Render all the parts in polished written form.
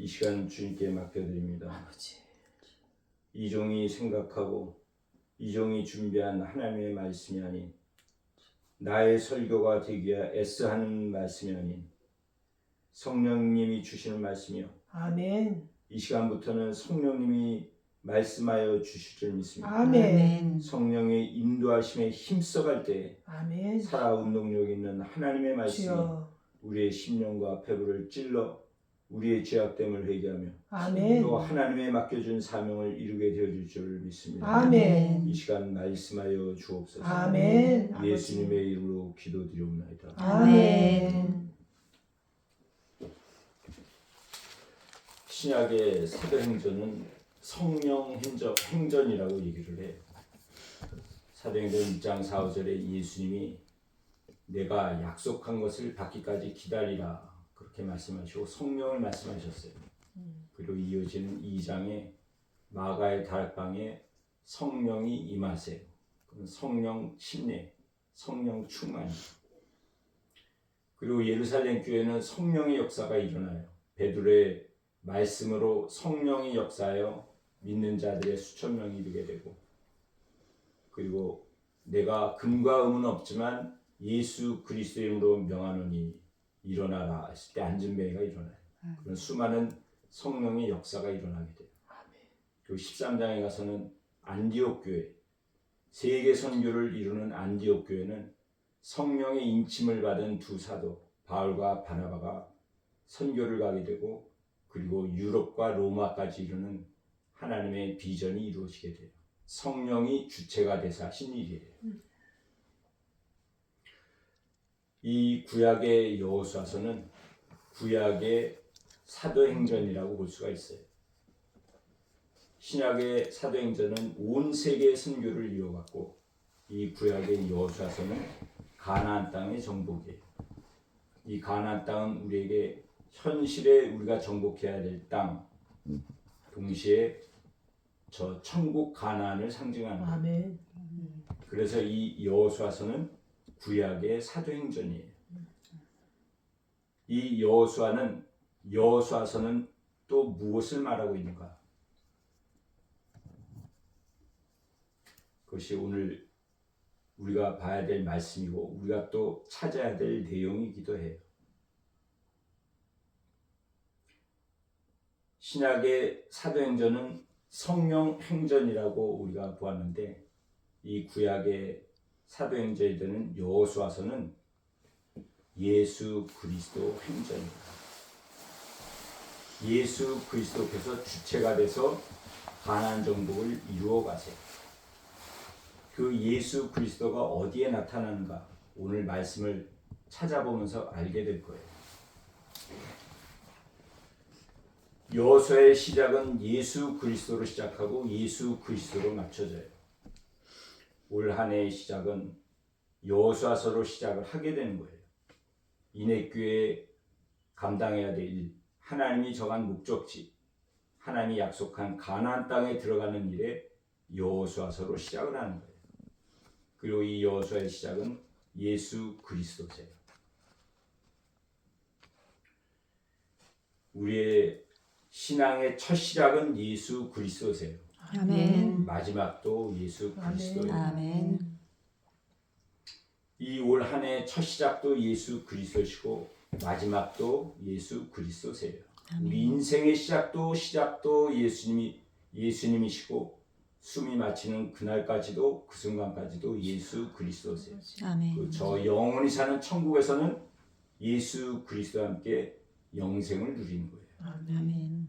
이 시간 주님께 맡겨드립니다. 아버지. 이 종이 생각하고 이 종이 준비한 하나님의 말씀이 아닌 나의 설교가 되기 위해 애써하는 말씀이 아닌 성령님이 주시는 말씀이요. 아멘. 이 시간부터는 성령님이 말씀하여 주실 줄 믿습니다. 아멘. 성령의 인도하심에 힘써갈 때 아멘. 살아 운동력 있는 하나님의 말씀이 주여. 우리의 심령과 배부를 찔러 우리의 죄악됨을 회개하며 아멘. 또 하나님의 맡겨준 사명을 이루게 되어줄 줄 믿습니다. 아멘. 이 시간 말씀하여 주옵소서. 아멘. 예수님의 이름으로 기도드리옵나이다. 아멘. 신약의 사도행전은 성령 행전이라고 얘기를 해요. 사도행전 1장 4, 5절에 예수님이 내가 약속한 것을 받기까지 기다리라 그렇게 말씀하시고 성령을 말씀하셨어요. 그리고 이어지는 2장에 마가의 다락방에 성령이 임하세요. 그건 성령 침례, 성령 충만이. 그리고 예루살렘 교회는 성령의 역사가 일어나요. 베드로의 말씀으로 성령이 역사하여 믿는 자들의 수천 명이 이르게 되고, 그리고 내가 금과 금은 없지만 예수 그리스도의 이름으로 명하노니 일어나라 했을 때 안진뱅이가 일어나요. 그런 수많은 성령의 역사가 일어나게 돼요. 그리고 13장에 가서는 안디옥 교회, 세계 선교를 이루는 안디옥 교회는 성령의 인침을 받은 두 사도 바울과 바나바가 선교를 가게 되고, 그리고 유럽과 로마까지 이루는 하나님의 비전이 이루어지게 돼요. 성령이 주체가 돼서 하신 일이에요. 이 구약의 여호수아서는 구약의 사도행전이라고 볼 수가 있어요. 신약의 사도행전은 온 세계 선교를 이어갔고, 이 구약의 여호수아서는 가나안 땅의 정복이에요. 이 가나안 땅은 우리에게 현실에 우리가 정복해야 될 땅, 동시에 저 천국 가나안을 상징하는 거예요. 아멘. 그래서 이 여호수아서는 구약의 사도행전이에요. 이 여호수아서는 또 무엇을 말하고 있는가? 그것이 오늘 우리가 봐야 될 말씀이고 우리가 또 찾아야 될 내용이기도 해요. 신약의 사도행전은 성령 행전이라고 우리가 보았는데, 이 구약의 사도행전이 되는 여호수아서는 예수 그리스도 행전입니다. 예수 그리스도께서 주체가 돼서 가나안 정복을 이루어 가세요. 그 예수 그리스도가 어디에 나타나는가 오늘 말씀을 찾아보면서 알게 될 거예요. 여호수아의 시작은 예수 그리스도로 시작하고 예수 그리스도로 맞춰져요. 올 한 해의 시작은 여호수아서로 시작을 하게 되는 거예요. 인애교회에 감당해야 될 일, 하나님이 정한 목적지, 하나님이 약속한 가나안 땅에 들어가는 일에 여호수아서로 시작을 하는 거예요. 그리고 이 여호수아의 시작은 예수 그리스도세요. 우리의 신앙의 첫 시작은 예수 그리스도세요. 아멘. 마지막도 예수 그리스도예요. 아멘. 이 올 한 해 첫 시작도 예수 그리스도시고 마지막도 예수 그리스도세요. 우리 인생의 시작도 예수님이시고 숨이 마치는 그날까지도 그 순간까지도 예수 그리스도세요. 아멘. 저 영원히 사는 천국에서는 예수 그리스도와 함께 영생을 누리는 거예요. 아멘.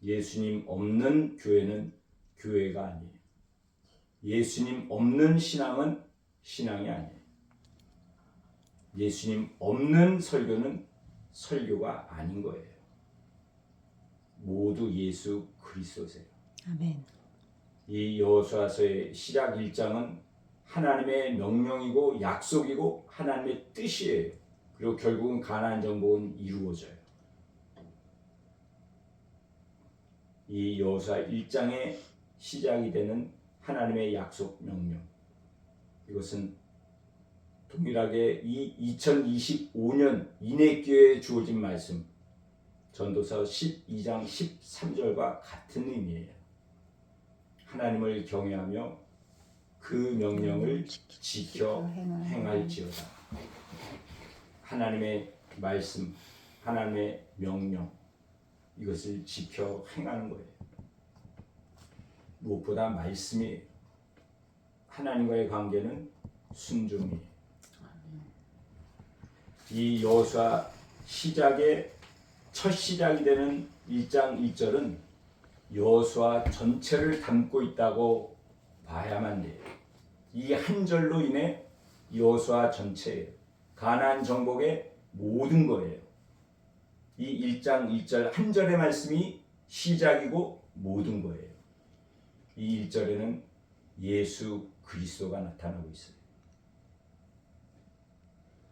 예수님 없는 교회는 교회가 아니에요. 예수님 없는 신앙은 신앙이 아니에요. 예수님 없는 설교는 설교가 아닌 거예요. 모두 예수 그리스도세요. 아멘. 이 여호수아서의 시작 1장은 하나님의 명령이고 약속이고 하나님의 뜻이에요. 그리고 결국은 가나안 정복은 이루어져요. 이 여호수아 1장의 시작이 되는 하나님의 약속 명령, 이것은 동일하게 이 2025년 인애교회에 주어진 말씀, 전도서 12장 13절과 같은 의미예요. 하나님을 경외하며 그 명령을 지켜 행할지어다. 하나님의 말씀, 하나님의 명령, 이것을 지켜 행하는 거예요. 무엇보다 말씀이에요. 하나님과의 관계는 순종이에요. 이 여호수아 시작의 첫 시작이 되는 1장 1절은 여호수아 전체를 담고 있다고 봐야만 돼요. 이 한 절로 인해 여호수아 전체예요. 가나안 정복의 모든 거예요. 이 1장 1절 한 절의 말씀이 시작이고 모든 거예요. 이 1절에는 예수 그리스도가 나타나고 있어요.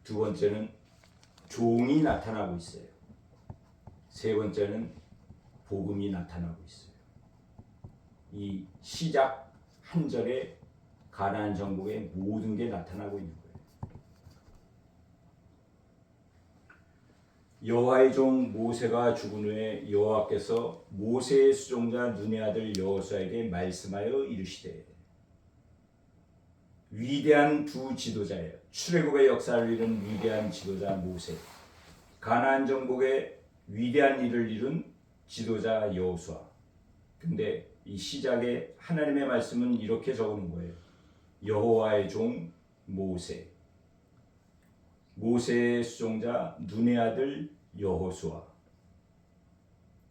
두 번째는 종이 나타나고 있어요. 세 번째는 복음이 나타나고 있어요. 이 시작 한 절에 가나안 정복의 모든 게 나타나고 있는 거예요. 여호와의 종 모세가 죽은 후에 여호와께서 모세의 수종자 눈의 아들 여호수아에게 말씀하여 이르시되 위대한 두 지도자예요. 출애굽의 역사를 이룬 위대한 지도자 모세, 가나안 정복의 위대한 일을 이룬 지도자 여호수아. 근데 이 시작에 하나님의 말씀은 이렇게 적은 거예요. 여호와의 종 모세, 모세의 수종자 눈의 아들 여호수아.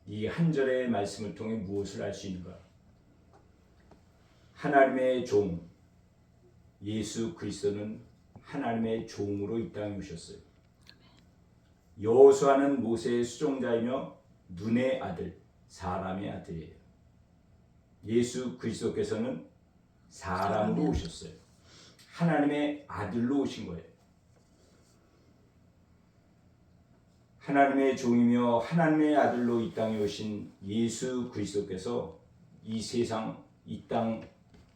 이 한 절의 말씀을 통해 무엇을 알 수 있는가? 하나님의 종 예수 그리스도는 하나님의 종으로 이 땅에 오셨어요. 여호수아는 모세의 수종자이며 눈의 아들, 사람의 아들이에요. 예수 그리스도께서는 사람으로 오셨어요. 하나님의 아들로 오신 거예요. 하나님의 종이며 하나님의 아들로 이 땅에 오신 예수 그리스도께서 이 세상, 이 땅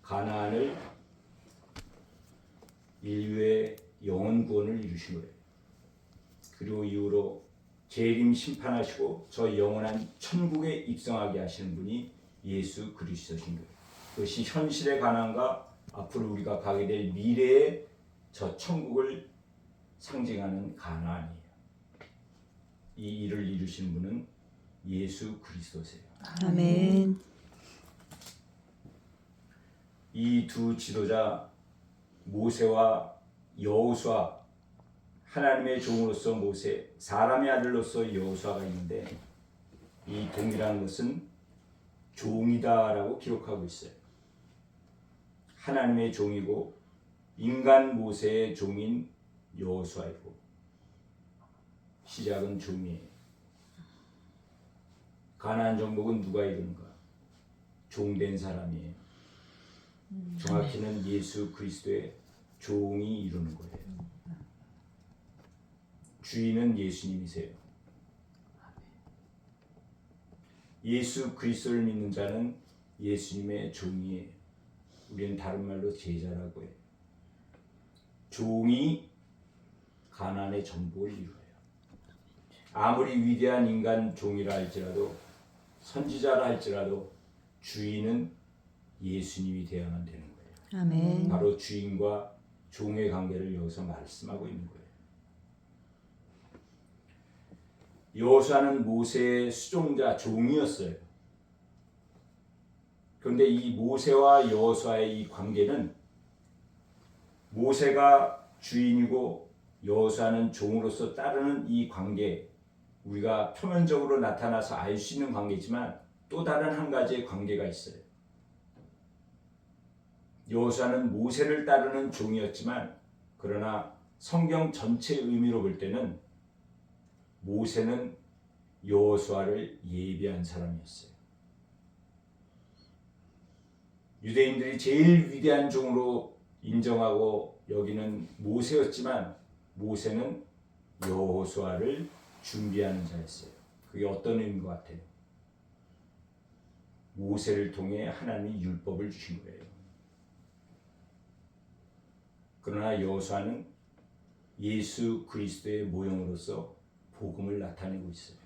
가나안을 인류의 영원 구원을 이루신 거예요. 그리고 이후로 재림 심판하시고 저 영원한 천국에 입성하게 하시는 분이 예수 그리스도신 거예요. 그것이 현실의 가나안과 앞으로 우리가 가게 될 미래의 저 천국을 상징하는 가나안이에요. 이 일을 이루신 분은 예수 그리스도세요. 아멘. 이 두 지도자 모세와 여호수아, 하나님의 종으로서 모세, 사람의 아들로서 여호수아가 있는데 이 동이라는 것은 종이다라고 기록하고 있어요. 하나님의 종이고 인간 모세의 종인 여호수아이고 시작은 종이에요. 가나안 정복은 누가 이루는가? 종된 사람이에요. 정확히는 예수 그리스도의 종이 이루는 거예요. 주인은 예수님이세요. 예수 그리스도를 믿는 자는 예수님의 종이에요. 우리는 다른 말로 제자라고 해요. 종이 가나안의 정복을 이루어요. 아무리 위대한 인간 종이라 할지라도 선지자라 할지라도 주인은 예수님이 되어야만 되는 거예요. 아멘. 바로 주인과 종의 관계를 여기서 말씀하고 있는 거예요. 여호수아는 모세의 수종자 종이었어요. 그런데 이 모세와 여호수아의 이 관계는 모세가 주인이고 여호수아는 종으로서 따르는 이 관계, 우리가 표면적으로 나타나서 알 수 있는 관계지만 또 다른 한 가지의 관계가 있어요. 여호수아는 모세를 따르는 종이었지만 그러나 성경 전체 의미로 볼 때는 모세는 여호수아를 예비한 사람이었어요. 유대인들이 제일 위대한 종으로 인정하고 여기는 모세였지만 모세는 여호수아를 준비하는 자였어요. 그게 어떤 의미인 것 같아요? 모세를 통해 하나님이 율법을 주신 거예요. 그러나 여호수아는 예수 그리스도의 모형으로서 복음을 나타내고 있어요.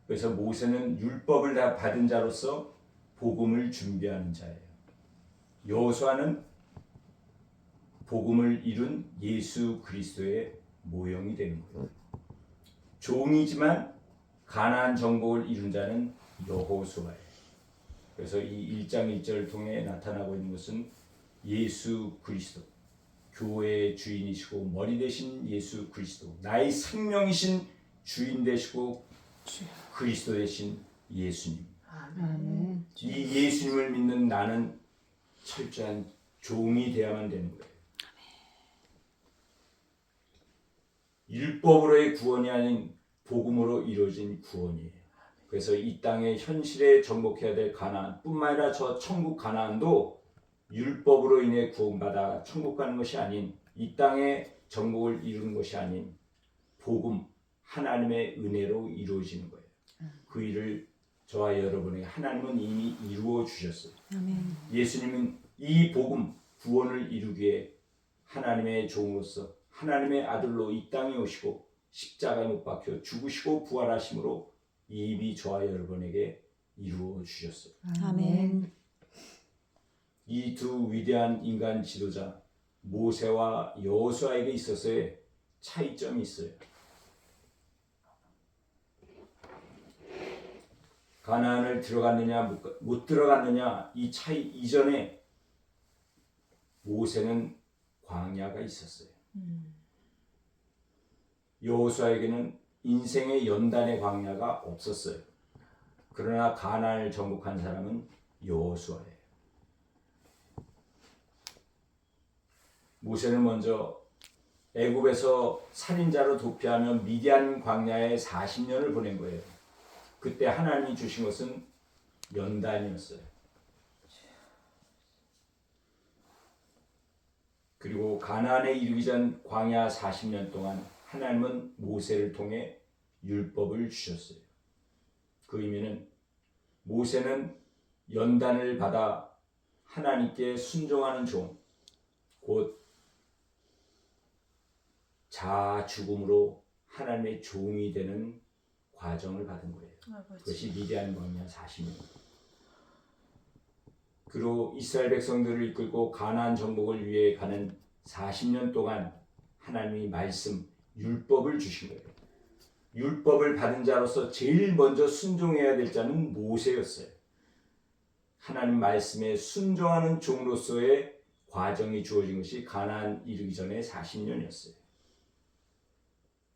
그래서 모세는 율법을 다 받은 자로서 복음을 준비하는 자예요. 여호수아는 복음을 이룬 예수 그리스도의 모형이 되는 거예요. 종이지만 가나안 정복을 이룬 자는 여호수아예요. 그래서 이 1장 1절을 통해 나타나고 있는 것은 예수 그리스도, 교회의 주인이시고 머리 되신 예수 그리스도, 나의 생명이신 주인 되시고 그리스도 되신 예수님. 아멘. 이 예수님을 믿는 나는 철저한 종이 되어야만 되는 거예요. 율법으로의 구원이 아닌 복음으로 이루어진 구원이에요. 그래서 이 땅의 현실에 정복해야 될 가나안뿐만 아니라 저 천국 가나안도 율법으로 인해 구원받아 천국 가는 것이 아닌, 이 땅의 정복을 이루는 것이 아닌 복음, 하나님의 은혜로 이루어지는 거예요. 그 일을 저와 여러분에게 하나님은 이미 이루어 주셨어요. 아멘. 예수님은 이 복음, 구원을 이루기에 하나님의 종으로서 하나님의 아들로 이 땅에 오시고 십자가에 못 박혀 죽으시고 부활하심으로 이미 저와 여러분에게 이루어 주셨어요. 아멘. 이 두 위대한 인간 지도자 모세와 여호수아에게 있어서의 차이점이 있어요. 가나안을 들어갔느냐 못 들어갔느냐 이 차이 이전에 모세는 광야가 있었어요. 여호수아에게는 인생의 연단의 광야가 없었어요. 그러나 가나안을 정복한 사람은 여호수아예요. 모세는 먼저 애굽에서 살인자로 도피하며 미디안 광야에 40년을 보낸 거예요. 그때 하나님이 주신 것은 연단이었어요. 그리고 가나안에 이르기 전 광야 40년 동안 하나님은 모세를 통해 율법을 주셨어요. 그 의미는 모세는 연단을 받아 하나님께 순종하는 종, 곧 자아 죽음으로 하나님의 종이 되는 과정을 받은 거예요. 그것이 미디안 광야 40년. 그리고 이스라엘 백성들을 이끌고 가나안 정복을 위해 가는 40년 동안 하나님이 말씀, 율법을 주신 거예요. 율법을 받은 자로서 제일 먼저 순종해야 될 자는 모세였어요. 하나님 말씀에 순종하는 종으로서의 과정이 주어진 것이 가나안 이르기 전에 40년이었어요.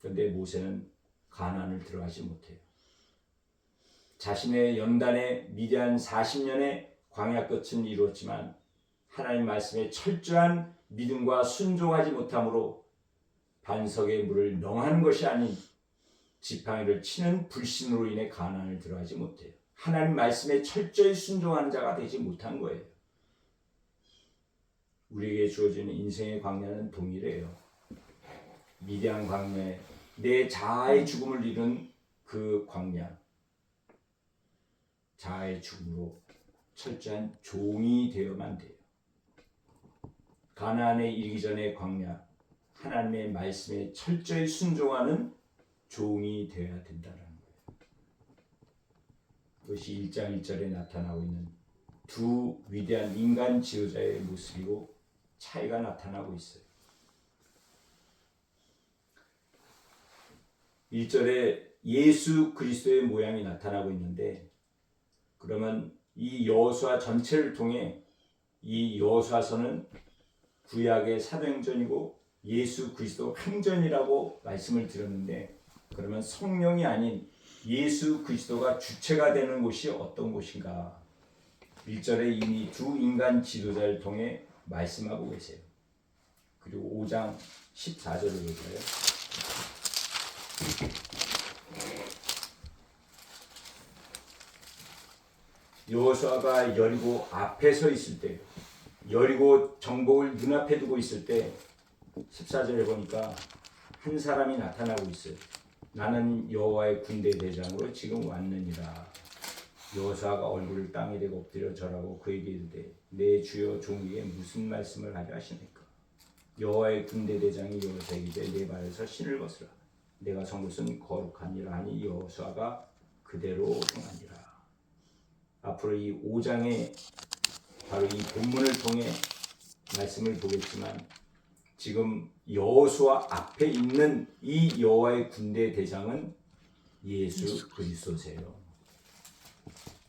그런데 모세는 가나안을 들어가지 못해요. 자신의 연단의 미디안 40년의 광야 끝은 이루었지만 하나님 말씀에 철저한 믿음과 순종하지 못함으로 반석의 물을 명하는 것이 아닌 지팡이를 치는 불신으로 인해 가나안을 들어가지 못해요. 하나님 말씀에 철저히 순종하는 자가 되지 못한 거예요. 우리에게 주어지는 인생의 광야는 동일해요. 미디안 광야에 내 자아의 죽음을 이룬 그 광야, 자아의 죽음으로 철저한 종이 되어만 돼요. 가나안에 이르기 전의 광야, 하나님의 말씀에 철저히 순종하는 종이 되어야 된다는 거예요. 그것이 1장 1절에 나타나고 있는 두 위대한 인간 지도자의 모습이고 차이가 나타나고 있어요. 1절에 예수 그리스도의 모양이 나타나고 있는데, 그러면 이 여호수아 전체를 통해 이 여호수아서는 구약의 사도행전이고 예수 그리스도 행전이라고 말씀을 드렸는데, 그러면 성령이 아닌 예수 그리스도가 주체가 되는 곳이 어떤 곳인가? 1절에 이미 두 인간 지도자를 통해 말씀하고 계세요. 그리고 5장 14절을 볼까요? 여호수아가 여리고 앞에 서 있을 때, 여리고 정복을 눈앞에 두고 있을 때 14절에 보니까 한 사람이 나타나고 있어요. 나는 여호와의 군대 대장으로 지금 왔느니라. 여호수아가 얼굴을 땅에 대고 엎드려 절하고 그에게 이르되 내 주여 종에게 무슨 말씀을 하려 하시니까? 여호와의 군대 대장이 여호수아에게 이르되 내 발에서 신을 벗으라. 내가 선 곳은 거룩하니라 하니 여호수아가 그대로 행하니라. 앞으로 이 5장의 바로 이 본문을 통해 말씀을 보겠지만 지금 여호수아 앞에 있는 이 여호와의 군대 대장은 예수 그리스도세요.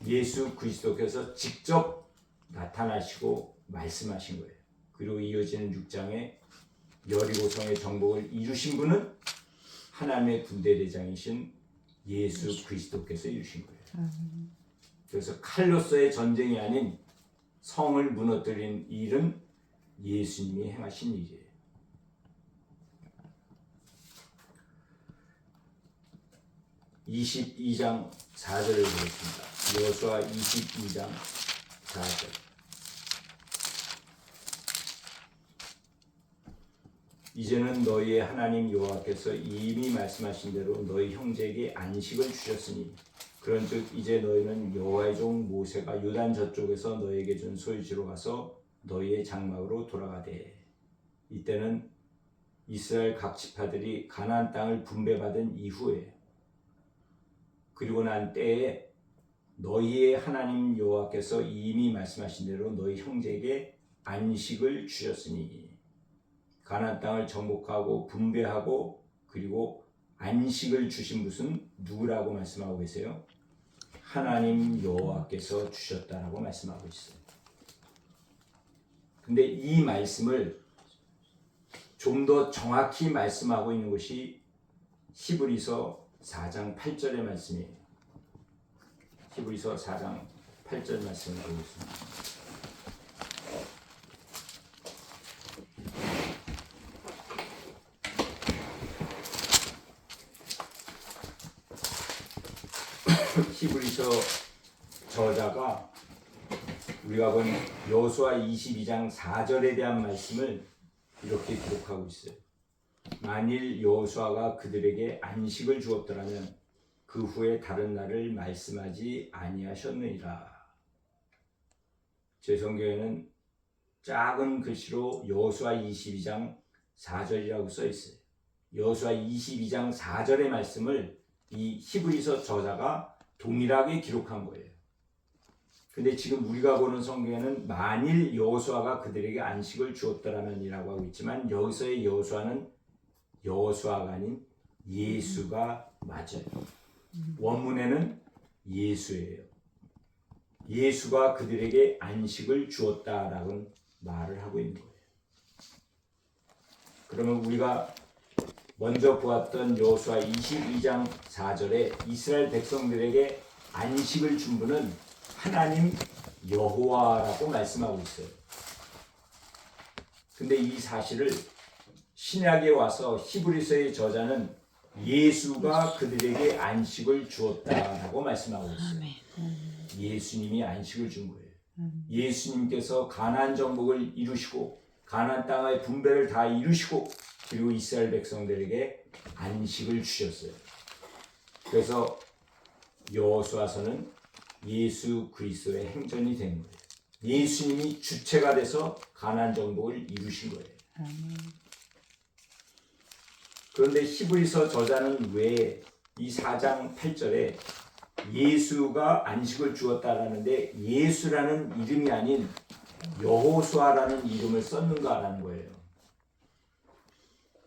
예수 그리스도께서 직접 나타나시고 말씀하신 거예요. 그리고 이어지는 6장에 여리고성의 정복을 이루신 분은 하나님의 군대 대장이신 예수 그리스도께서 이루신 거예요. 그래서 칼로서의 전쟁이 아닌 성을 무너뜨린 일은 예수님이 행하신 일이에요. (22장 4절을) 보겠습니다. 여호수아 22장 4절. 이제는 너희의 하나님 여호와께서 이미 말씀하신 대로 너희 형제에게 안식을 주셨으니 그런즉 이제 너희는 여호와의 종 모세가 요단 저쪽에서 너희에게 준 소유지로 가서 너희의 장막으로 돌아가되 이때는 이스라엘 각 지파들이 가나안 땅을 분배받은 이후에 그리고 난 때에 너희의 하나님 여호와께서 이미 말씀하신 대로 너희 형제에게 안식을 주셨으니 가나안 땅을 정복하고 분배하고 그리고 안식을 주신 분은 누구라고 말씀하고 계세요? 하나님 여호와께서 주셨다라고 말씀하고 있어요. 근데 이 말씀을 좀 더 정확히 말씀하고 있는 것이 히브리서 4장 8절의 말씀이에요. 히브리서 4장 8절 말씀을 보겠습니다. 히브리서 저자가 우리가 본 여호수아 22장 4절에 대한 말씀을 이렇게 기록하고 있어요. 만일 여호수아가 그들에게 안식을 주었더라면 그 후에 다른 날을 말씀하지 아니하셨느니라. 제 성경에는 작은 글씨로 여호수아 22장 4절이라고 써 있어요. 여호수아 22장 4절의 말씀을 이 히브리서 저자가 동일하게 기록한 거예요. 근데 지금 우리가 보는 성경에는 만일 여호수아가 그들에게 안식을 주었더라면이라고 하고 있지만 여기서의 여호수아는 여호수아가 아닌 예수가 맞아요. 원문에는 예수예요. 예수가 그들에게 안식을 주었다라고 말을 하고 있는 거예요. 그러면 우리가 먼저 보았던 여호수아 22장 4절에 이스라엘 백성들에게 안식을 준 분은 하나님 여호와라고 말씀하고 있어요. 근데 이 사실을 신약에 와서 히브리서의 저자는 예수가 그들에게 안식을 주었다라고 말씀하고 있어요. 예수님이 안식을 준 거예요. 예수님께서 가나안 정복을 이루시고 가나안 땅의 분배를 다 이루시고 그리고 이스라엘 백성들에게 안식을 주셨어요. 그래서 여호수아서는 예수 그리스도의 행전이 된 거예요. 예수님이 주체가 돼서 가나안 정복을 이루신 거예요. 그런데 히브리서 저자는 왜 이 4장 8절에 예수가 안식을 주었다라는데 예수라는 이름이 아닌 여호수아라는 이름을 썼는가라는 거예요.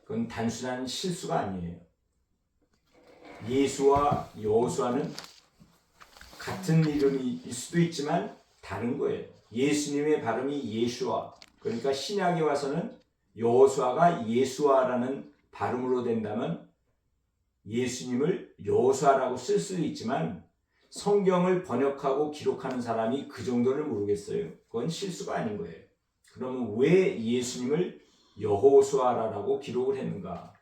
그건 단순한 실수가 아니에요. 예수와 여호수아는 같은 이름일 수도 있지만 다른 거예요. 예수님의 발음이 예수아, 그러니까 신약에 와서는 여호수아가 예수아라는 발음으로 된다면 예수님을 여호수아라고 쓸 수도 있지만 성경을 번역하고 기록하는 사람이 그 정도를 모르겠어요. 그건 실수가 아닌 거예요. 그러면 왜 예수님을 여호수아라고 기록을 했는가?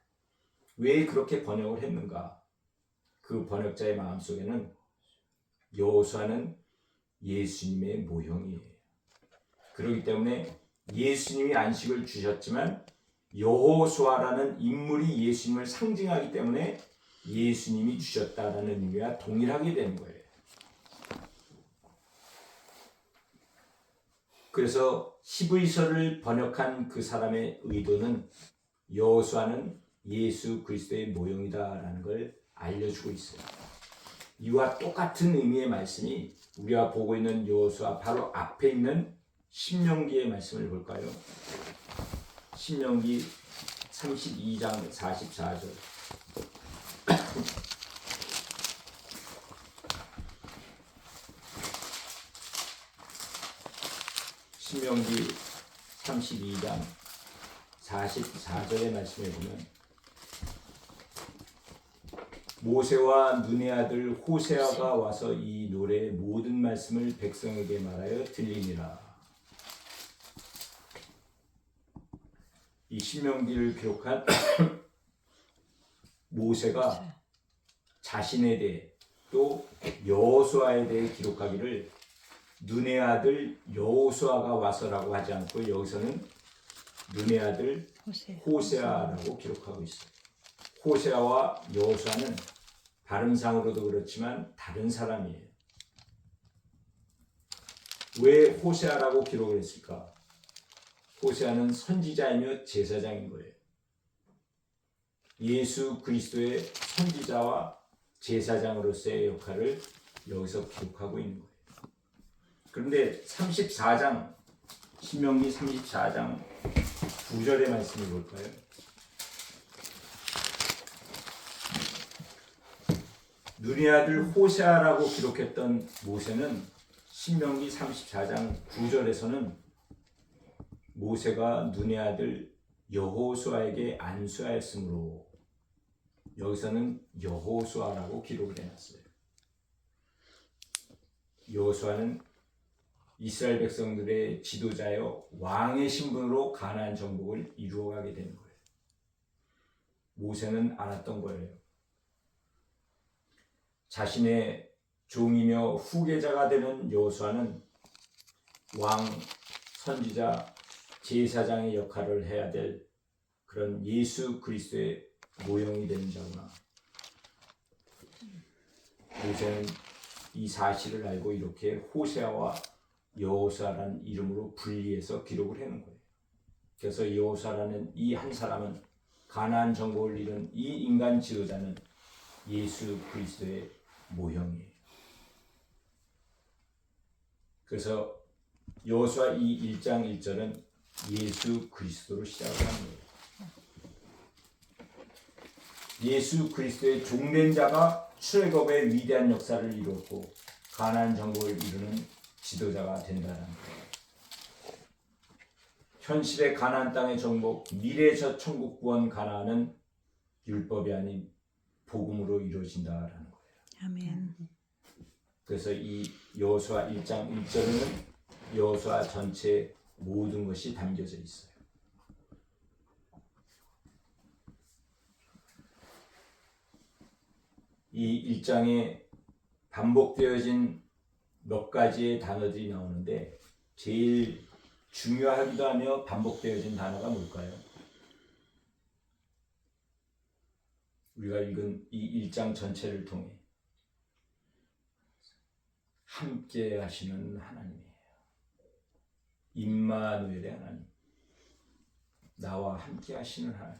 왜 그렇게 번역을 했는가? 그 번역자의 마음속에는 여호수아는 예수님의 모형이에요. 그렇기 때문에 예수님이 안식을 주셨지만 여호수아라는 인물이 예수님을 상징하기 때문에 예수님이 주셨다라는 의미와 동일하게 되는 거예요. 그래서 히브리서를 번역한 그 사람의 의도는 여호수아는 예수 그리스도의 모형이다라는 걸 알려주고 있어요. 이와 똑같은 의미의 말씀이 우리가 보고 있는 여호수아 바로 앞에 있는 신명기의 말씀을 볼까요? 신명기 32장 44절. 신명기 32장 44절의 말씀에 보면 모세와 눈의 아들 호세아가 와서 이 노래의 모든 말씀을 백성에게 말하여 들리니라. 이 신명기를 기록한 모세가 자신에 대해 또 여호수아에 대해 기록하기를 눈의 아들 여호수아가 와서라고 하지 않고 여기서는 눈의 아들 호세아라고 기록하고 있어요. 호세아와 여호수아는 발음상으로도 그렇지만 다른 사람이에요. 왜 호세아라고 기록을 했을까? 호세아는 선지자이며 제사장인 거예요. 예수 그리스도의 선지자와 제사장으로서의 역할을 여기서 기록하고 있는 거예요. 그런데 34장 신명기 34장 9절의 말씀을 볼까요? 눈의 아들 호세아라고 기록했던 모세는 신명기 34장 9절에서는 모세가 눈의 아들 여호수아에게 안수하였으므로 여기서는 여호수아라고 기록을 해놨어요. 여호수아는 이스라엘 백성들의 지도자여 왕의 신분으로 가나안 정복을 이루어가게 되는 거예요. 모세는 알았던 거예요. 자신의 종이며 후계자가 되는 여호수아는 왕, 선지자, 제사장의 역할을 해야 될 그런 예수 그리스도의 모형이 되는 자구나. 모세는 이 사실을 알고 이렇게 호세아와 여호수아라는 이름으로 분리해서 기록을 해놓은 거예요. 그래서 여호수아라는 이 한 사람은 가나안 정복을 이룬 이 인간 지도자는 예수 그리스도의 모형이에요. 그래서 여호수아 이 1장 1절은 예수 그리스도로 시작을 하는 거예요. 예수 그리스도의 종된 자가 출애굽의 위대한 역사를 이루었고 가나안 정복을 이루는 지도자가 된다는 거예요. 현실의 가나안 땅의 정복, 미래의 첫 천국 구원 가나안은 율법이 아닌 복음으로 이루어진다라는 거예요. 아멘. 그래서 이 여호수아 1장 1절에는 여호수아 전체 모든 것이 담겨져 있어요. 이 1장에 반복되어진 몇 가지의 단어들이 나오는데 제일 중요하기도 하며 반복되어진 단어가 뭘까요? 우리가 읽은 이 1장 전체를 통해 함께 하시는 하나님이에요. 임마누엘의 하나님, 나와 함께 하시는 하나님.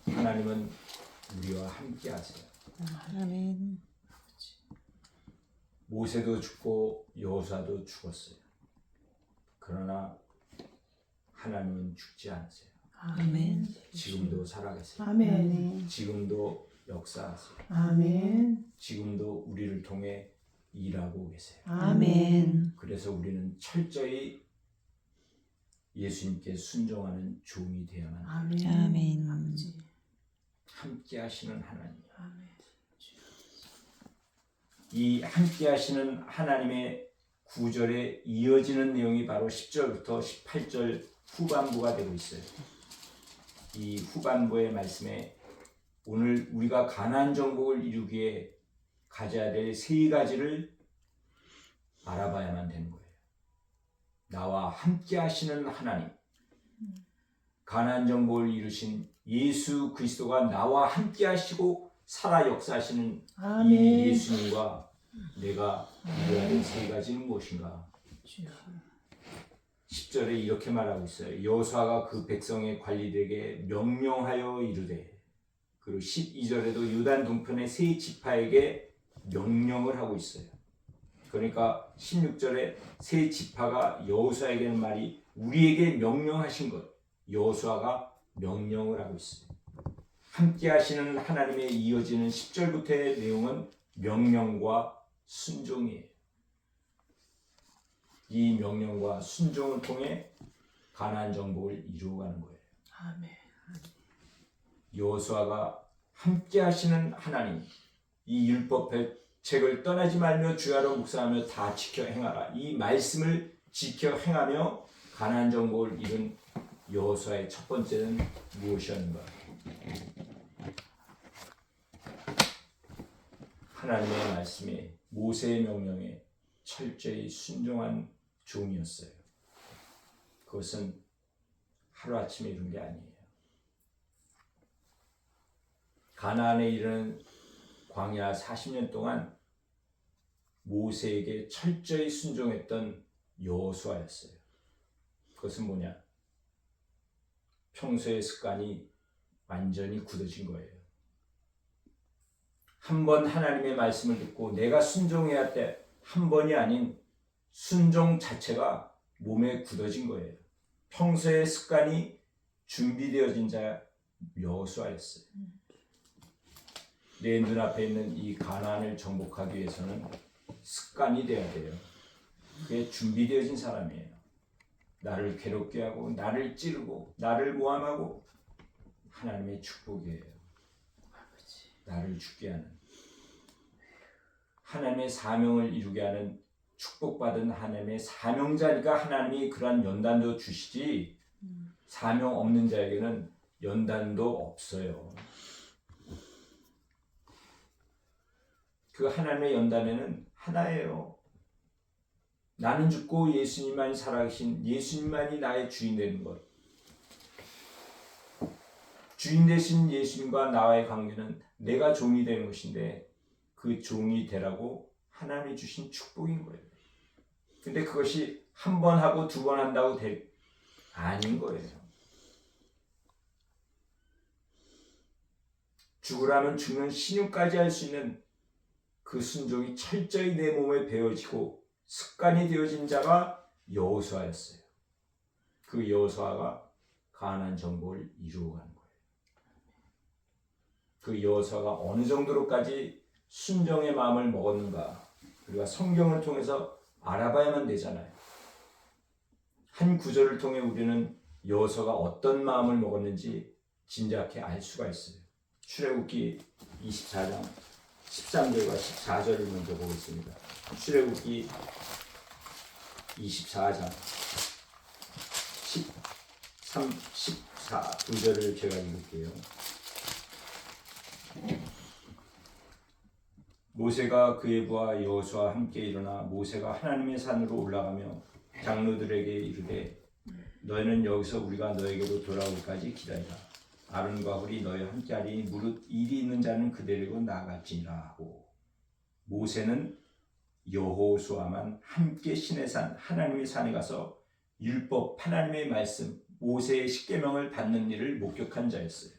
하나님은 우리와 함께 하세요. 아멘. 모세도 죽고 여호수아도 죽었어요. 그러나 하나님은 죽지 않으세요. 아멘. 지금도 살아계세요. 아멘. 지금도 역사하세요. 아멘. 지금도 우리를 통해 일하고 계세요. 아멘. 그래서 우리는 철저히 예수님께 순종하는 종이 되어야만 합니다. 아멘. 아멘. 아버지. 함께 하시는 하나님. 아멘. 이 함께 하시는 하나님의 구절에 이어지는 내용이 바로 10절부터 18절 후반부가 되고 있어요. 이 후반부의 말씀에 오늘 우리가 가나안 정복을 이루기에 가져야 될 세 가지를 알아봐야만 되는 거예요. 나와 함께 하시는 하나님, 가나안 정복을 이루신 예수 그리스도가 나와 함께 하시고 살아 역사하시는 아멘. 이 예수님과 내가 이루어야 될 세 가지는 무엇인가? 10절에 이렇게 말하고 있어요. 여호수아가 그 백성의 관리들에게 명령하여 이르되, 그리고 12절에도 유단 동편의 세 지파에게 명령을 하고 있어요. 그러니까 16절에 세 지파가 여호수아에게 하는 말이 우리에게 명령하신 것, 여호수아가 명령을 하고 있어요. 함께 하시는 하나님의 이어지는 10절부터의 내용은 명령과 순종이에요. 이 명령과 순종을 통해 가나안 정복을 이루어가는 거예요. 아멘. 여호수아가 함께 하시는 하나님, 이 율법의 책을 떠나지 말며 주야로 묵상하며 다 지켜 행하라. 이 말씀을 지켜 행하며 가나안 정복을 이룬 여호수아의 첫 번째는 무엇이었는가? 하나님의 말씀에, 모세의 명령에 철저히 순종한 종이었어요. 그것은 하루아침에 이룬 게 아니에요. 가나안에 이르는 광야 40년 동안 모세에게 철저히 순종했던 여호수아였어요. 그것은 뭐냐? 평소의 습관이 완전히 굳어진 거예요. 한 번 하나님의 말씀을 듣고 내가 순종해야 할 때 한 번이 아닌 순종 자체가 몸에 굳어진 거예요. 평소의 습관이 준비되어진 자 여호수아였어요. 내 눈앞에 있는 이 가나안을 정복하기 위해서는 습관이 되어야 돼요. 그게 준비되어진 사람이에요. 나를 괴롭게 하고 나를 찌르고 나를 모함하고 하나님의 축복이에요. 나를 죽게 하는 하나님의 사명을 이루게 하는 축복받은 하나님의 사명자니까 하나님이 그러한 연단도 주시지 사명 없는 자에게는 연단도 없어요. 그 하나님의 연단에는 하나예요. 나는 죽고 예수님만이 살아계신 예수님만이 나의 주인 되는 것. 주인 되신 예수님과 나와의 관계는 내가 종이 되는 것인데 그 종이 되라고 하나님이 주신 축복인 거예요. 근데 그것이 한 번 하고 두 번 한다고 아닌 거예요. 죽으라면 죽는 신유까지 할 수 있는 그 순종이 철저히 내 몸에 배어지고 습관이 되어진 자가 여호수아였어요. 그 여호수아가 가나안 정복을 이루어가는 거예요. 그 여호수아가 어느 정도로까지 순종의 마음을 먹었는가 우리가 성경을 통해서 알아봐야만 되잖아요. 한 구절을 통해 우리는 여호수아가 어떤 마음을 먹었는지 짐작해 알 수가 있어요. 출애굽기 24장 13절과 14절을 먼저 보겠습니다. 출애굽기 24장 13, 14 두 절을 제가 읽을게요. 모세가 그의 부하 여호수아와 함께 일어나 모세가 하나님의 산으로 올라가며 장로들에게 이르되 너희는 여기서 우리가 너에게로 돌아오기까지 기다리라. 아론과 훌이 너희와 함께하리니 무릇 일이 있는 자는 그대로 나아갈지니라 하고 모세는 여호수아만 함께 시내산 하나님의 산에 가서 율법 하나님의 말씀 모세의 십계명을 받는 일을 목격한 자였어요.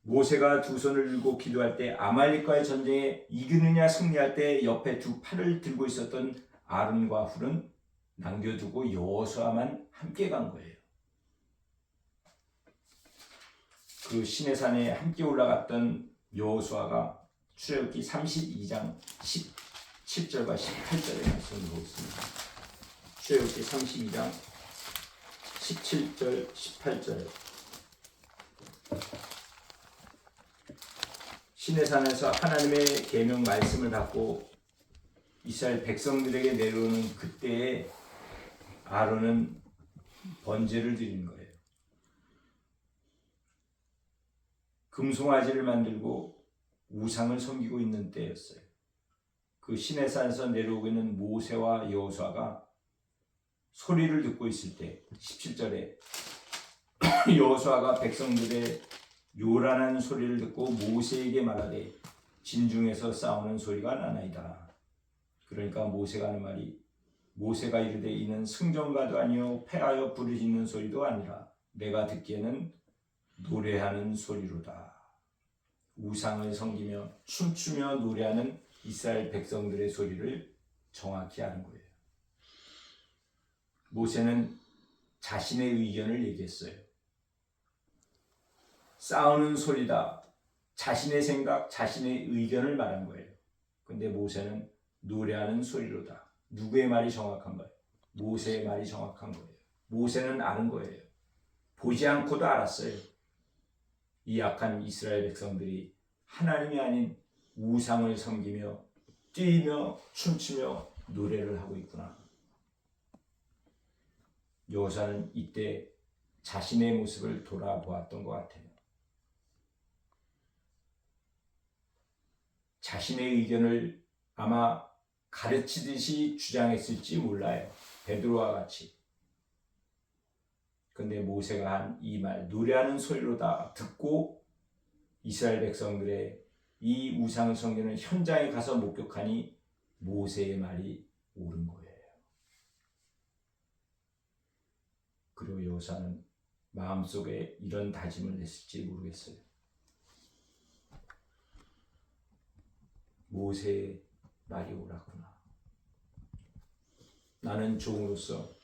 모세가 두 손을 들고 기도할 때 아말렉과의 전쟁에 이기느냐 승리할 때 옆에 두 팔을 들고 있었던 아론과 훌은 남겨두고 여호수아만 함께 간 거예요. 그 시내산에 함께 올라갔던 여호수아가 출애굽기 32장 17절과 18절의 말씀을 보겠습니다. 출애굽기 32장 17절 18절 시내산에서 하나님의 계명 말씀을 받고 이스라엘 백성들에게 내려오는 그때에 아론은 번제를 드리는 거예요. 금송아지를 만들고 우상을 섬기고 있는 때였어요. 그 시내산에서 내려오고 있는 모세와 여호수아가 소리를 듣고 있을 때 17절에 여호수아가 백성들의 요란한 소리를 듣고 모세에게 말하되 진중에서 싸우는 소리가 나나이다. 그러니까 모세가 하는 말이 모세가 이르되 이는 승전가도 아니요 패하여 부르짖는 소리도 아니라 내가 듣기에는 노래하는 소리로다. 우상을 섬기며 춤추며 노래하는 이스라엘 백성들의 소리를 정확히 아는 거예요. 모세는 자신의 의견을 얘기했어요. 싸우는 소리다. 자신의 생각, 자신의 의견을 말한 거예요. 근데 모세는 노래하는 소리로다. 누구의 말이 정확한 거예요? 모세의 말이 정확한 거예요. 모세는 아는 거예요. 보지 않고도 알았어요. 이 약한 이스라엘 백성들이 하나님이 아닌 우상을 섬기며 뛰며 춤추며 노래를 하고 있구나. 여호수아는 이때 자신의 모습을 돌아보았던 것 같아요. 자신의 의견을 아마 가르치듯이 주장했을지 몰라요. 베드로와 같이. 근데 모세가 한 이 말, 노래하는 소리로다 듣고 이스라엘 백성들의 이 우상을 섬기는 현장에 가서 목격하니 모세의 말이 옳은 거예요. 그리고 여호수아는 마음속에 이런 다짐을 냈을지 모르겠어요. 모세의 말이 옳았구나. 나는 종으로서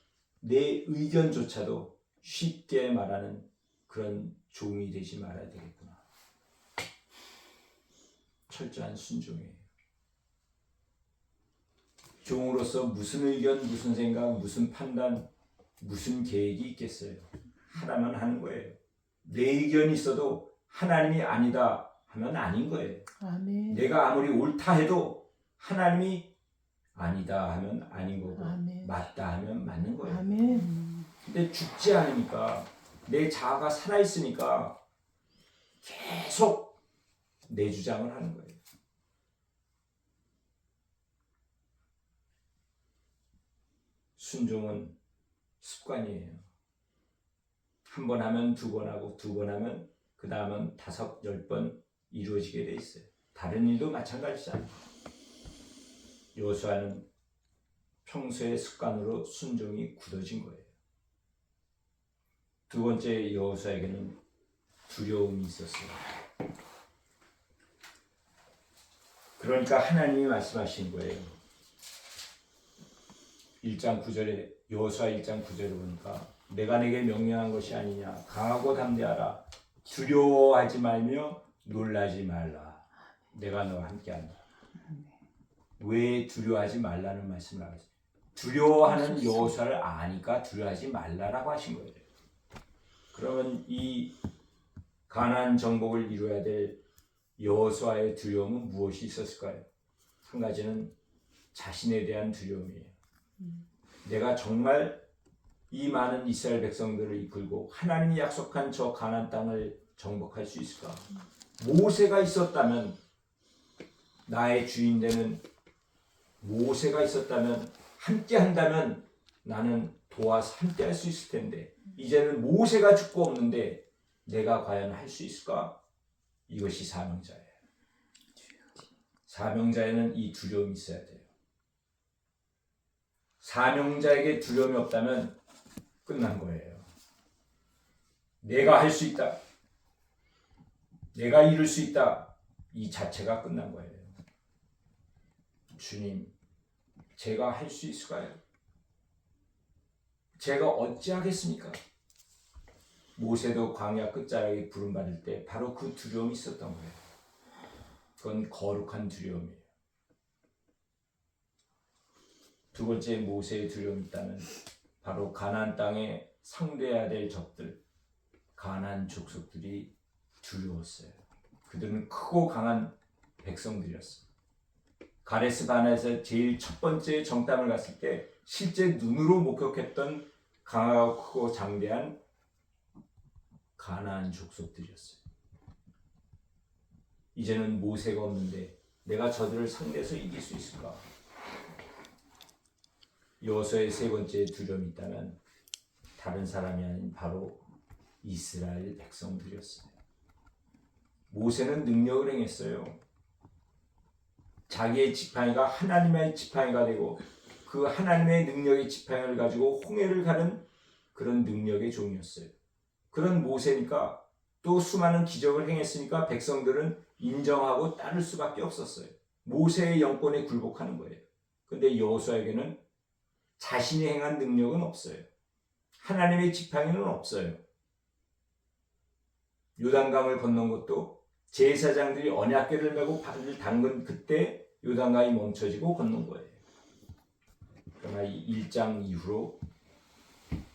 내 의견조차도 쉽게 말하는 그런 종이 되지 말아야 되겠구나. 철저한 순종이에요. 종으로서 무슨 의견, 무슨 생각, 무슨 판단, 무슨 계획이 있겠어요. 하나만 하는 거예요. 내 의견이 있어도 하나님이 아니다 하면 아닌 거예요. 아멘. 내가 아무리 옳다 해도 하나님이 아니다 하면 아닌 거고 아멘. 맞다 하면 맞는 거예요. 아멘. 근데 죽지 않으니까 내 자아가 살아있으니까 계속 내 주장을 하는 거예요. 순종은 습관이에요. 한 번 하면 두 번 하고 두 번 하면 그 다음은 5, 10번 이루어지게 돼 있어요. 다른 일도 마찬가지잖아요. 여호수아는 평소의 습관으로 순종이 굳어진 거예요. 두 번째, 여호수아에게는 두려움이 있었어요. 그러니까 하나님이 말씀하신 거예요. 1장 9절에 여호수아 1장 9절에 보니까 내가 내게 명령한 것이 아니냐 강하고 담대하라 두려워하지 말며 놀라지 말라 내가 너와 함께한다. 왜 두려워하지 말라는 말씀을 하셨어요? 두려워하는 여호수아를 아니까 두려워하지 말라라고 하신 거예요. 그러면 이 가나안 정복을 이루어야 될 여호수아의 두려움은 무엇이 있었을까요? 한 가지는 자신에 대한 두려움이에요. 내가 정말 이 많은 이스라엘 백성들을 이끌고 하나님이 약속한 저 가나안 땅을 정복할 수 있을까? 모세가 있었다면, 나의 주인 되는 모세가 있었다면, 함께 한다면 나는 도와서 함께 할 수 있을 텐데 이제는 모세가 죽고 없는데 내가 과연 할 수 있을까? 이것이 사명자예요. 사명자에는 이 두려움이 있어야 돼요. 사명자에게 두려움이 없다면 끝난 거예요. 내가 할 수 있다. 내가 이룰 수 있다. 이 자체가 끝난 거예요. 주님, 제가 할 수 있을까요? 제가 어찌하겠습니까? 모세도 광야 끝자락에 부름받을 때 바로 그 두려움이 있었던 거예요. 그건 거룩한 두려움이에요. 두 번째, 모세의 두려움이 있다면 바로 가나안 땅에 상대해야 될 적들, 가나안 족속들이 두려웠어요. 그들은 크고 강한 백성들이었어요. 가데스 바네아에서 제일 첫 번째 정탐을 갔을 때 실제 눈으로 목격했던 강하고 크고 장대한 가나안 족속들이었어요. 이제는 모세가 없는데 내가 저들을 상대해서 이길 수 있을까? 여호수아의 세 번째 두려움이 있다면 다른 사람이 아닌 바로 이스라엘 백성들이었어요. 모세는 능력을 행했어요. 자기의 지팡이가 하나님의 지팡이가 되고 그 하나님의 능력의 지팡이를 가지고 홍해를 가는 그런 능력의 종이었어요. 그런 모세니까 또 수많은 기적을 행했으니까 백성들은 인정하고 따를 수밖에 없었어요. 모세의 영권에 굴복하는 거예요. 근데 여호수아에게는 자신이 행한 능력은 없어요. 하나님의 지팡이는 없어요. 요단강을 건넌 것도 제사장들이 언약궤를 메고 발을 담근 그때 요단강이 멈춰지고 건넌 거예요. 그러나 이 1장 이후로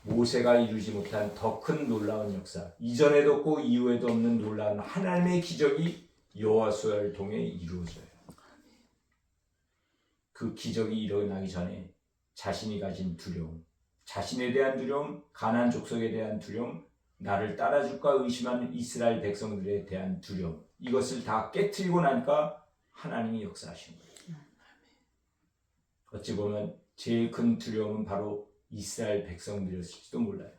모세가 이루지 못한 더 큰 놀라운 역사, 이전에도 없고 이후에도 없는 놀라운 하나님의 기적이 여호수아를 통해 이루어져요. 그 기적이 일어나기 전에 자신이 가진 두려움, 자신에 대한 두려움, 가나안 족속에 대한 두려움, 나를 따라줄까 의심하는 이스라엘 백성들에 대한 두려움, 이것을 다 깨트리고 나니까 하나님이 역사하신 거예요. 어찌 보면 제일 큰 두려움은 바로 이스라엘 백성들이었을지도 몰라요.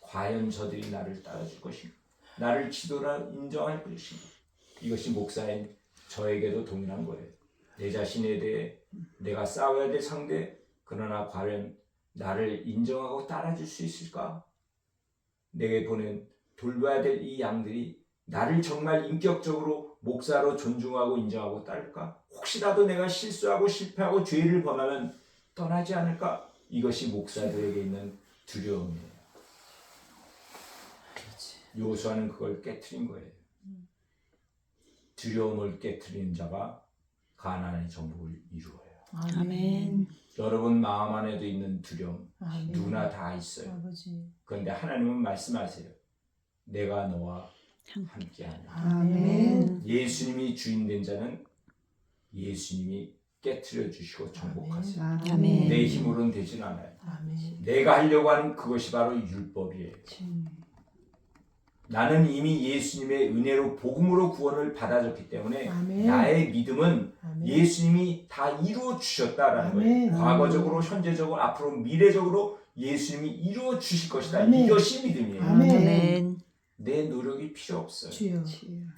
과연 저들이 나를 따라줄 것인가? 나를 지도라 인정할 것인가? 이것이 목사인 저에게도 동일한 거예요. 내 자신에 대해 내가 싸워야 될 상대, 그러나 과연 나를 인정하고 따라줄 수 있을까? 내게 보낸 돌봐야 될 이 양들이 나를 정말 인격적으로 목사로 존중하고 인정하고 따를까? 혹시라도 내가 실수하고 실패하고 죄를 범하면 떠나지 않을까? 이것이 목사들에게 있는 두려움이에요. 여호수아는 그걸 깨트린 거예요. 두려움을 깨트리는 자가 가나안의 정복을 이루어요. 아멘. 여러분 마음 안에도 있는 두려움 아멘. 누구나 다 있어요. 아버지. 그런데 하나님은 말씀하세요. 내가 너와 함께하냐. 아멘. 예수님이 주인 된 자는 예수님이 깨트려 주시고 정복하세요. 아멘. 내 힘으로는 되진 않아요. 아멘. 내가 하려고 하는 그것이 바로 율법이에요. 나는 이미 예수님의 은혜로 복음으로 구원을 받아줬기 때문에 아멘. 나의 믿음은 아멘. 예수님이 다 이루어 주셨다라는 아멘. 거예요. 과거적으로, 현재적으로, 앞으로 미래적으로 예수님이 이루어 주실 것이다. 아멘. 이것이 믿음이에요. 아멘. 아멘. 내 노력이 필요 없어요. 주여.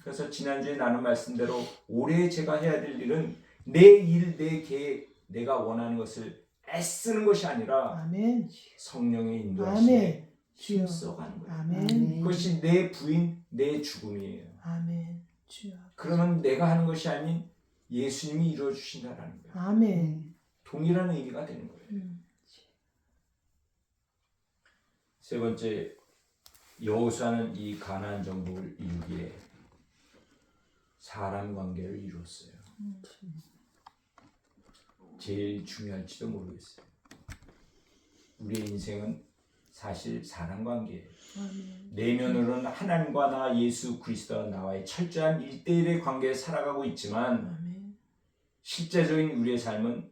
그래서 지난주에 나눈 말씀대로 올해 제가 해야 될 일은 내 일, 내 계획, 내가 원하는 것을 애쓰는 것이 아니라 아멘. 성령의 인도하심에 아멘. 주여. 힘써가는 거예요. 아멘. 그것이 내 부인, 내 죽음이에요. 아멘. 주여. 그러면 내가 하는 것이 아닌 예수님이 이루어 주신다라는 거예요. 아멘. 동일한 의미가 되는 거예요. 세 번째, 여호수아는 이 가나안 정복을 이루기에 사람 관계를 이루었어요. 제일 중요할지도 모르겠어요. 우리의 인생은 사실 사람 관계예요. 아멘. 내면으로는 하나님과 나 예수 그리스도와 나와의 철저한 1대1의 관계에 살아가고 있지만 아멘. 실제적인 우리의 삶은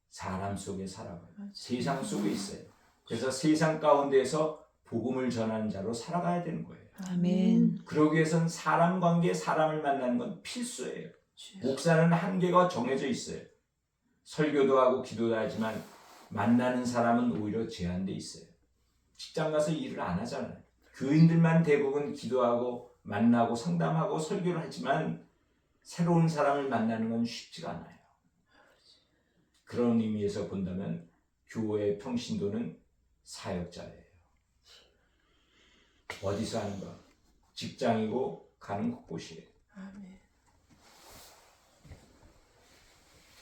사람 속에 살아가요. 세상 속에 있어요. 그래서 세상 가운데에서 복음을 전하는 자로 살아가야 되는 거예요. 아멘. 그러기 위해서는 사람 관계에 사람을 만나는 건 필수예요. 목사는 한계가 정해져 있어요. 설교도 하고 기도도 하지만 만나는 사람은 오히려 제한돼 있어요. 직장 가서 일을 안 하잖아요. 교인들만 대부분 기도하고 만나고 상담하고 설교를 하지만 새로운 사람을 만나는 건 쉽지가 않아요. 그런 의미에서 본다면 교회의 평신도는 사역자예요. 어디서 하는가? 직장이고 가는 곳곳이에요. 아멘.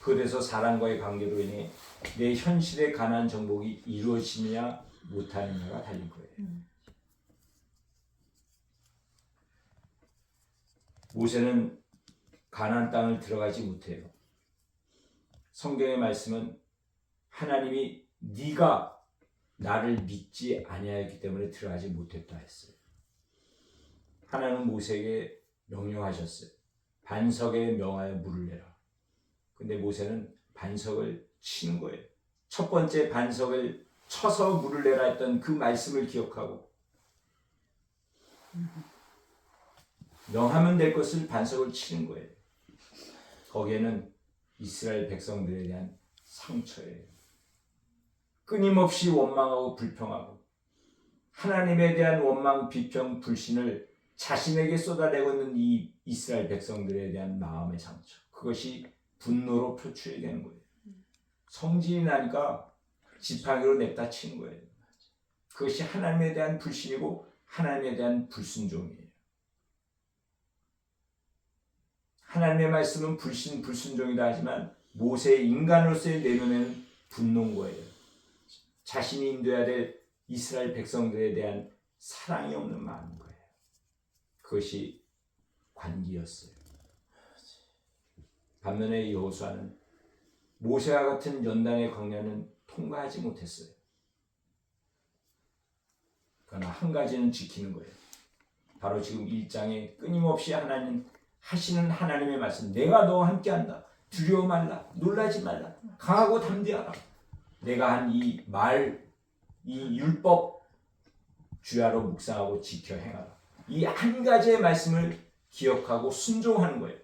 그래서 사람과의 관계로 인해 내 현실의 가나안 정복이 이루어지느냐 못하느냐가 달린 거예요. 모세는 가나안 땅을 들어가지 못해요. 성경의 말씀은 하나님이 네가 나를 믿지 아니하였기 때문에 들어가지 못했다 했어요. 하나님은 모세에게 명령하셨어요. 반석에 명하여 물을 내라. 근데 모세는 반석을 치는 거예요. 첫 번째 반석을 쳐서 물을 내라 했던 그 말씀을 기억하고 명하면 될 것을 반석을 치는 거예요. 거기에는 이스라엘 백성들에 대한 상처예요. 끊임없이 원망하고 불평하고 하나님에 대한 원망, 비평, 불신을 자신에게 쏟아내고 있는 이 이스라엘 백성들에 대한 마음의 상처, 그것이 분노로 표출이 되는 거예요. 성질이 나니까 지팡이로 냅다 치는 거예요. 그것이 하나님에 대한 불신이고 하나님에 대한 불순종이에요. 하나님의 말씀은 불순종이다 하지만 모세의 인간으로서의 내면에는 분노인 거예요. 자신이 인도해야 될 이스라엘 백성들에 대한 사랑이 없는 마음인 거예요. 그것이 관기였어요. 반면에 여호수아는 모세와 같은 연단의 광야는 통과하지 못했어요. 그러나 한 가지는 지키는 거예요. 바로 지금 1장에 끊임없이 하나님 하시는 하나님의 말씀, 내가 너와 함께한다. 두려워 말라. 놀라지 말라. 강하고 담대하라. 내가 한 이 말, 이 율법 주야로 묵상하고 지켜 행하라. 이 한 가지의 말씀을 기억하고 순종하는 거예요.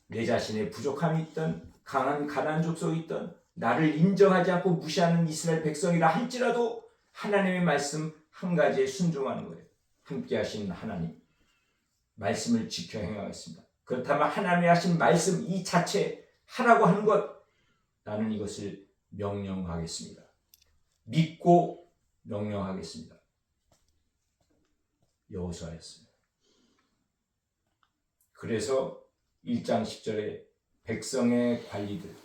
내 자신의 부족함이 있던 강한 가나안 족속이 있던 나를 인정하지 않고 무시하는 이스라엘 백성이라 할지라도 하나님의 말씀 한 가지에 순종하는 거예요. 함께 하신 하나님 말씀을 지켜 행하겠습니다. 그렇다면 하나님이 하신 말씀 이 자체 하라고 하는 것, 나는 이것을 명령하겠습니다. 믿고 명령하겠습니다. 여호수아였어요. 그래서 1장 10절에 백성의 관리들,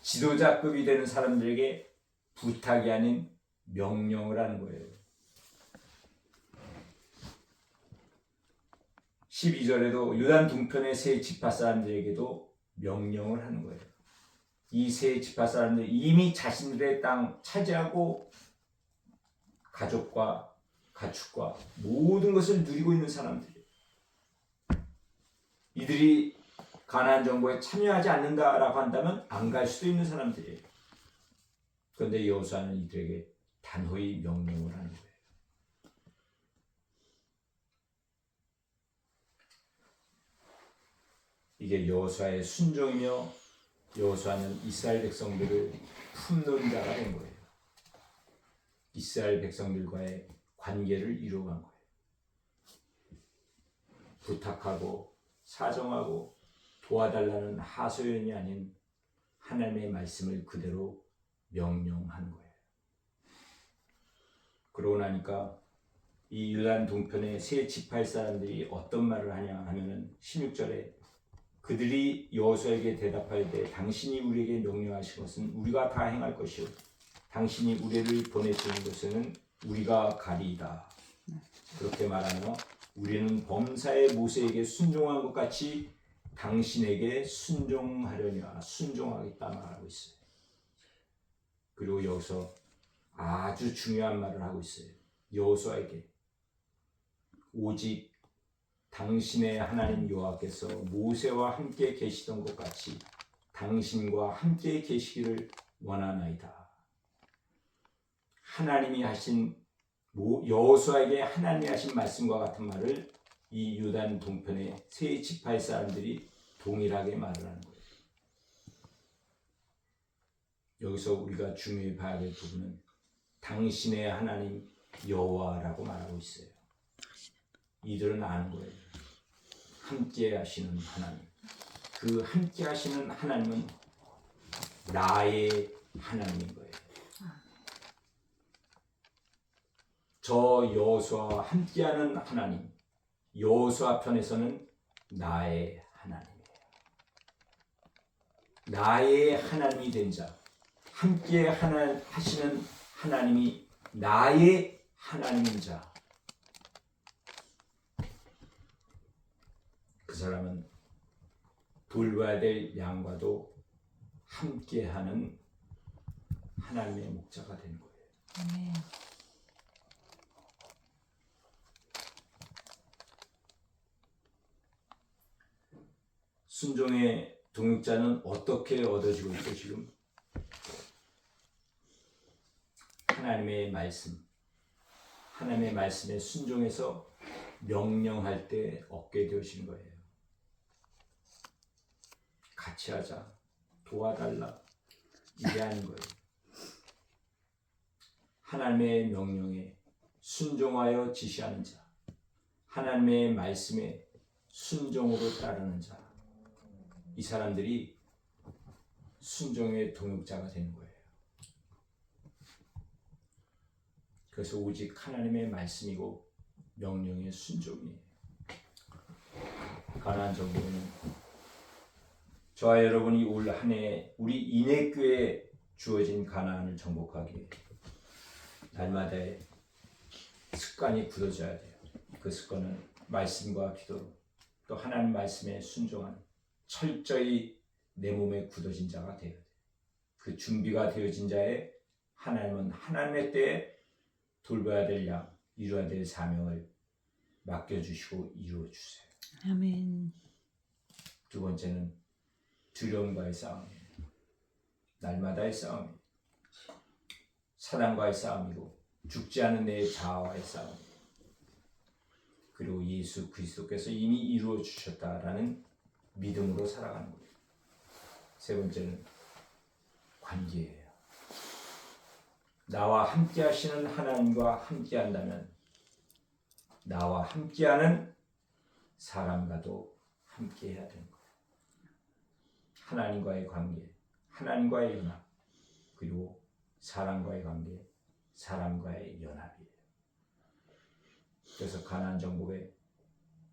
지도자급이 되는 사람들에게 부탁이 아닌 명령을 하는 거예요. 12절에도 요단 동편의 세 지파 사람들에게도 명령을 하는 거예요. 이 세 지파 사람들이 이미 자신들의 땅 차지하고 가족과 가축과 모든 것을 누리고 있는 사람들이에요. 이들이 가나안 정복에 참여하지 않는다라고 한다면 안 갈 수도 있는 사람들이에요. 그런데 여호수아는 이들에게 단호히 명령을 하는 거예요. 이게 여호수아의 순종이며 여호수아는 이스라엘 백성들을 품는 자가 된 거예요. 이스라엘 백성들과의 관계를 이루어간 거예요. 부탁하고 사정하고 도와달라는 하소연이 아닌 하나님의 말씀을 그대로 명령하는 거예요. 그러고 나니까 이 요단 동편의 세 지파의 사람들이 어떤 말을 하냐 하면은 16절에 그들이 여호수아에게 대답하되 당신이 우리에게 명령하신 것은 우리가 다 행할 것이요 당신이 우리를 보내시는 것은 우리가 가리이다. 그렇게 말하며 우리는 범사의 모세에게 순종한 것 같이 당신에게 순종하려냐 순종하겠다 말하고 있어요. 그리고 여기서 아주 중요한 말을 하고 있어요. 여호수아에게 오직 당신의 하나님 여호와께서 모세와 함께 계시던 것 같이 당신과 함께 계시기를 원하나이다. 하나님이 하신 여호수아에게 하나님이 하신 말씀과 같은 말을 이 요단 동편의 세 지파의 사람들이 동일하게 말을 하는 거예요. 여기서 우리가 중요히 봐야 될 부분은 당신의 하나님 여호와라고 말하고 있어요. 이들은 아는 거예요. 함께 하시는 하나님. 그 함께 하시는 하나님은 나의 하나님인 거예요. 저 여호수아와 함께하는 하나님, 여호수아 편에서는 나의 하나님이에요. 나의 하나님이 된 자, 함께 하시는 하나님이 나의 하나님인 자, 그 사람은 돌봐야 될 양과도 함께하는 하나님의 목자가 되는 거예요. 아멘. 순종의 동역자는 어떻게 얻어지고 있죠? 지금 하나님의 말씀, 하나님의 말씀에 순종해서 명령할 때 얻게 되시는 거예요. 같이 하자, 도와달라, 이게 아닌 거예요. 하나님의 명령에 순종하여 지시하는 자, 하나님의 말씀에 순종으로 따르는 자, 이 사람들이 순종의 동역자가 되는 거예요. 그래서 오직 하나님의 말씀이고 명령의 순종이에요. 가나안 정복에는 저와 여러분이 올 한 해 우리 인해교회에 주어진 가나안을 정복하기 위해 날마다의 습관이 굳어져야 돼요. 그 습관은 말씀과 기도, 또 하나님 말씀에 순종하는 철저히 내 몸에 굳어진 자가 되어야 돼요. 그 준비가 되어진 자의 하나님은 하나님의 때에 돌봐야 될 양, 이루어야 될 사명을 맡겨주시고 이루어주세요. 아멘. 두 번째는 두려움과의 싸움이에요. 날마다의 싸움이에요. 사단과의 싸움이고 죽지 않은 내 자아와의 싸움이에요. 그리고 예수 그리스도께서 이미 이루어 주셨다라는 믿음으로 살아가는 거예요. 세 번째는 관계예요. 나와 함께 하시는 하나님과 함께 한다면 나와 함께하는 사람과도 함께 해야 되는 거예요. 하나님과의 관계, 하나님과의 연합, 그리고 사람과의 관계, 사람과의 연합이에요. 그래서 가나안 정복의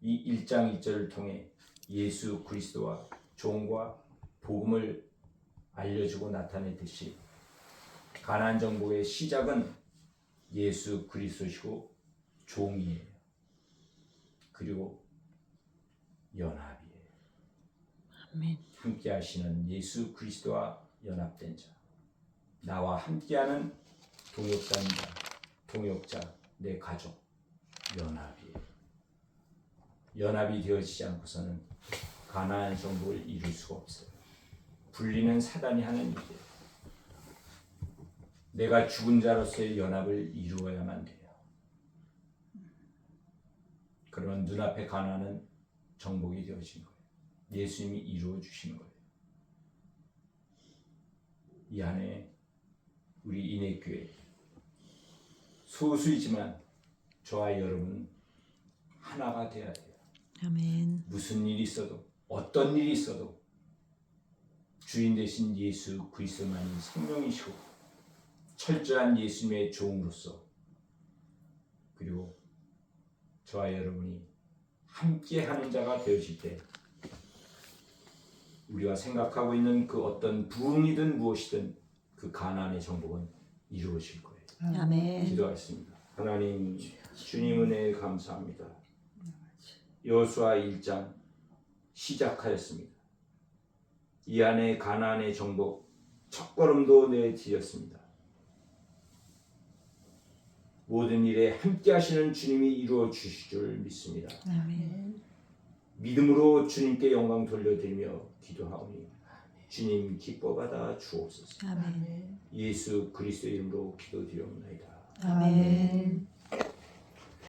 이 1장 2절을 통해 예수 그리스도와 종과 복음을 알려주고 나타냈듯이 가나안 정복의 시작은 예수 그리스도시고 종이에요. 그리고 연합이에요. 아멘. 함께 하시는 예수 그리스도와 연합된 자, 나와 함께하는 동역자인 자, 동역자, 내 가족, 연합이에요. 연합이 되어지지 않고서는 가나안 정복을 이룰 수가 없어요. 분리는 사단이 하는 일이에요. 내가 죽은 자로서의 연합을 이루어야만 돼요. 그러면 눈앞에 가나안은 정복이 되어진 거예요. 예수님이 이루어 주신 거예요. 이 안에 우리 인해교회 소수이지만 저와 여러분 하나가 되어야 돼요. 아멘. 무슨 일이 있어도 어떤 일이 있어도 주인 되신 예수 그리스도만이 생명이시고 철저한 예수님의 종으로서 그리고 저와 여러분이 함께하는 자가 되어질 때 우리가 생각하고 있는 그 어떤 부흥이든 무엇이든 그 가나안의 정복은 이루어질 거예요. 아멘. 기도하겠습니다. 하나님 주님 은혜에 감사합니다. 여호수아 1장 시작하였습니다. 이 안에 가나안의 정복 첫걸음도 내디뎠습니다. 모든 일에 함께 하시는 주님이 이루어 주실 줄 믿습니다. 아멘. 믿음으로 주님께 영광 돌려드리며 기도하오니 주님 기뻐받아 주옵소서. 아멘. 예수 그리스도 이름으로 기도드리옵나이다. 아멘.